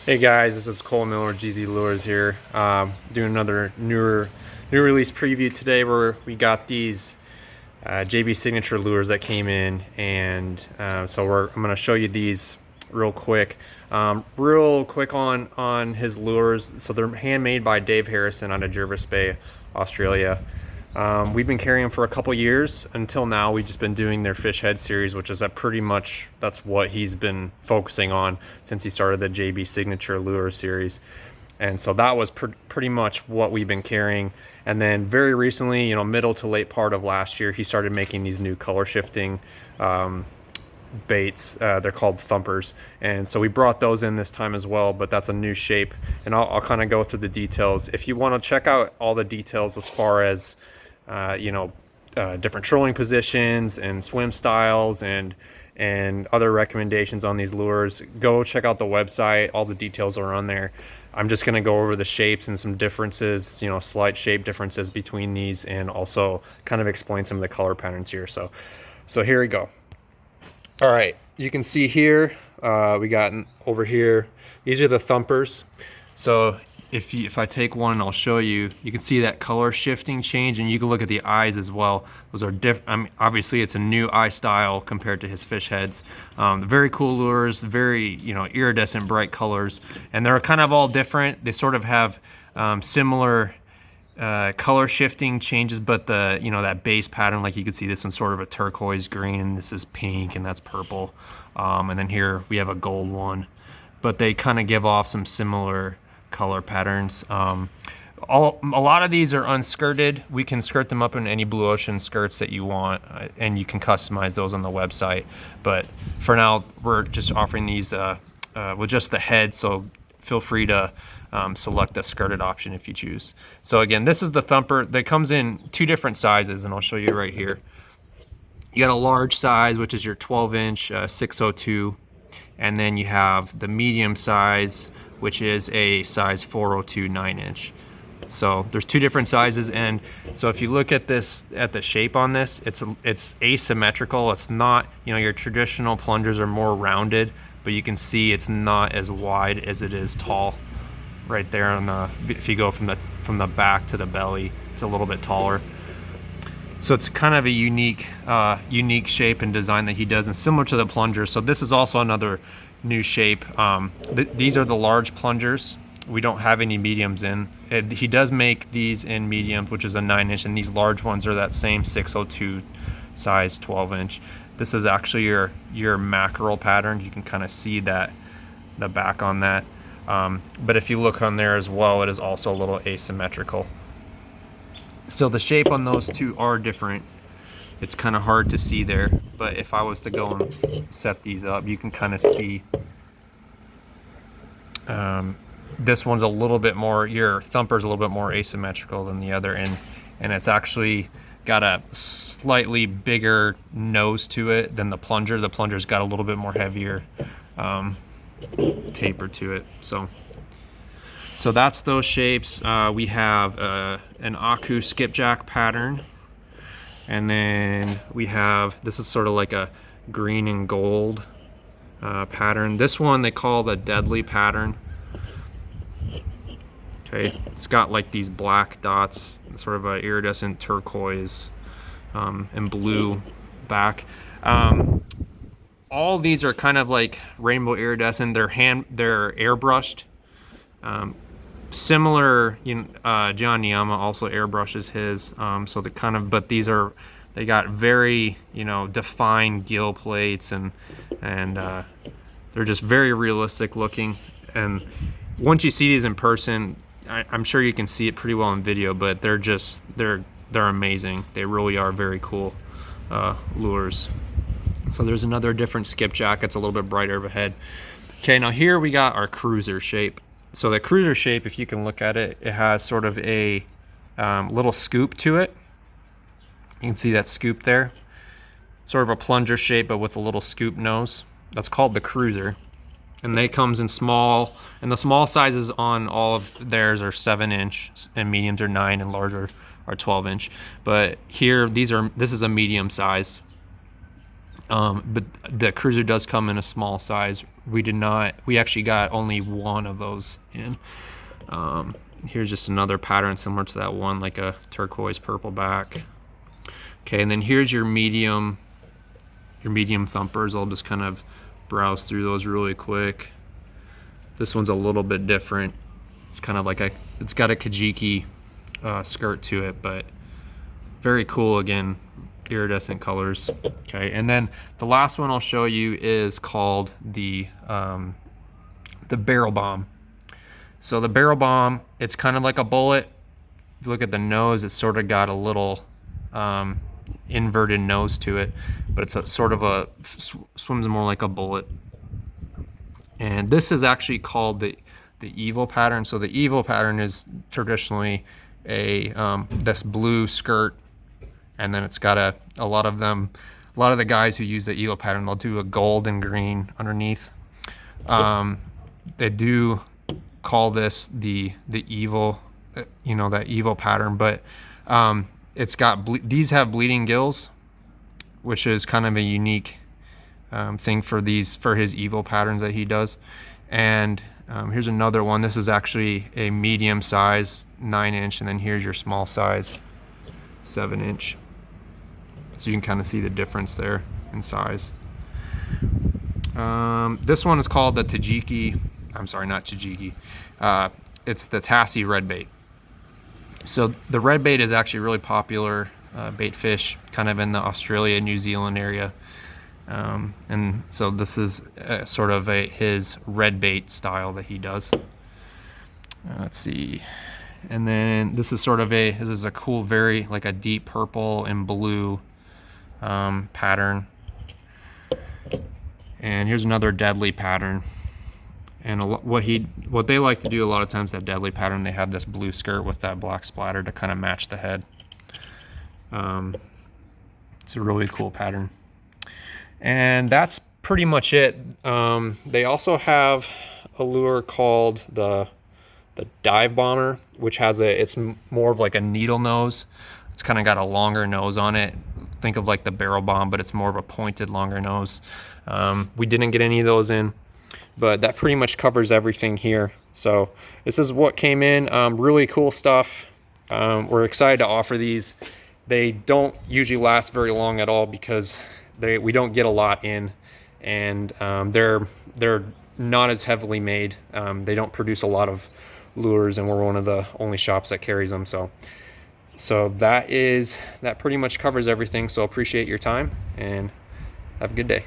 Hey guys, this is Cole Miller, GZ Lures here. Doing another new release preview today where we got these JB Signature lures that came in, and I'm going to show you these real quick. Real quick on his lures. So they're handmade by Dave Harrison out of Jervis Bay, Australia. We've been carrying them for a couple years. Until now, we've just been doing their fish head series, which is that's what he's been focusing on since he started the JB Signature Lure series. And so that was pretty much what we've been carrying. And then very recently, middle to late part of last year, he started making these new color shifting baits. They're called Thumpers, and so we brought those in this time as well, but that's a new shape, and I'll kind of go through the details. If you want to check out all the details as far as different trolling positions and swim styles and other recommendations on these lures, go check out the website. All the details are on there. I'm just going to go over the shapes and some differences, slight shape differences between these, and also kind of explain some of the color patterns here. So here we go. All right, you can see here, we got over here, these are the Thumpers. So if I take one and I'll show you, you can see that color shifting change, and you can look at the eyes as well. Those are different. I mean, obviously it's a new eye style compared to his fish heads. Very cool lures, very, iridescent bright colors, and they're kind of all different. They sort of have similar color shifting changes, but the that base pattern, like you can see, this one's sort of a turquoise green, and this is pink, and that's purple, and then here we have a gold one, but they kind of give off some similar color patterns. A lot of these are unskirted. We can skirt them up in any blue ocean skirts that you want, and you can customize those on the website, but for now we're just offering these with just the head, so feel free to select a skirted option if you choose. So again, this is the Thumper that comes in two different sizes, and I'll show you right here. You got a large size, which is your 12-inch 602, and then you have the medium size, which is a size 402 9-inch. So there's two different sizes, and so if you look at this, at the shape on this, it's asymmetrical. It's not, your traditional plungers are more rounded, but you can see it's not as wide as it is tall. Right there on the, if you go from the back to the belly, it's a little bit taller. So it's kind of a unique shape and design that he does, and similar to the plunger. So this is also another new shape. These are the large plungers. We don't have any mediums in. He does make these in mediums, which is a 9-inch, and these large ones are that same 602 size 12-inch. This is actually your mackerel pattern. You can kind of see that, the back on that. But if you look on there as well, it is also a little asymmetrical. So the shape on those two are different. It's kind of hard to see there, but if I was to go and set these up, you can kind of see this one's a little bit more, your Thumper's a little bit more asymmetrical than the other, and it's actually got a slightly bigger nose to it than the plunger. The plunger's got a little bit more heavier taper to it. So that's those shapes. We have an Aku skipjack pattern, and then we have, this is sort of like a green and gold pattern. This one they call the deadly pattern. Okay, it's got like these black dots, sort of a iridescent turquoise and blue back. All these are kind of like rainbow iridescent. They're airbrushed. Similar, John Niyama also airbrushes his. So they kind of, but they got very, defined gill plates, and they're just very realistic looking. And once you see these in person, I'm sure you can see it pretty well in video, but they're amazing. They really are very cool lures. So there's another different skipjack. It's a little bit brighter of a head. Okay, now here we got our cruiser shape. So the cruiser shape, if you can look at it, it has sort of a little scoop to it. You can see that scoop there. Sort of a plunger shape, but with a little scoop nose. That's called the cruiser. And they comes in small, and the small sizes on all of theirs are 7-inch, and mediums are 9, and larger are 12-inch. But here, this is a medium size. But the cruiser does come in a small size we actually got only one of those in. Here's just another pattern similar to that one, like a turquoise purple back. Okay, and then here's your medium thumpers. I'll just kind of browse through those really quick. This one's a little bit different. It's kind of like it's got a Kajiki skirt to it, but very cool again, iridescent colors. Okay, and then the last one I'll show you is called the barrel bomb. So the barrel bomb, it's kind of like a bullet. If you look at the nose, it's sort of got a little inverted nose to it, but it's swims more like a bullet. And this is actually called the evil pattern. So the evil pattern is traditionally this blue skirt, and then it's got a lot of the guys who use the evil pattern, they'll do a gold and green underneath. They do call this the evil, that evil pattern, but it's got these have bleeding gills, which is kind of a unique thing for his evil patterns that he does. And here's another one. This is actually a medium size 9-inch, and then here's your small size 7-inch. So you can kind of see the difference there in size. This one is called the Tajiki. I'm sorry, not Tajiki. It's the Tassie red bait. So the red bait is actually really popular bait fish, kind of in the Australia, New Zealand area. And so this is sort of his red bait style that he does. Let's see. And then this is this is a cool, very like a deep purple and blue pattern. And here's another deadly pattern. And what they like to do a lot of times, that deadly pattern, they have this blue skirt with that black splatter to kind of match the head. It's a really cool pattern. And that's pretty much it. They also have a lure called the dive bomber, which it's more of like a needle nose. It's kind of got a longer nose on it. Think of like the barrel bomb, but it's more of a pointed, longer nose. We didn't get any of those in, but that pretty much covers everything here. So this is what came in. Really cool stuff. We're excited to offer these. They don't usually last very long at all because we don't get a lot in, and they're not as heavily made. They don't produce a lot of lures, and we're one of the only shops that carries them. So that pretty much covers everything. So appreciate your time and have a good day.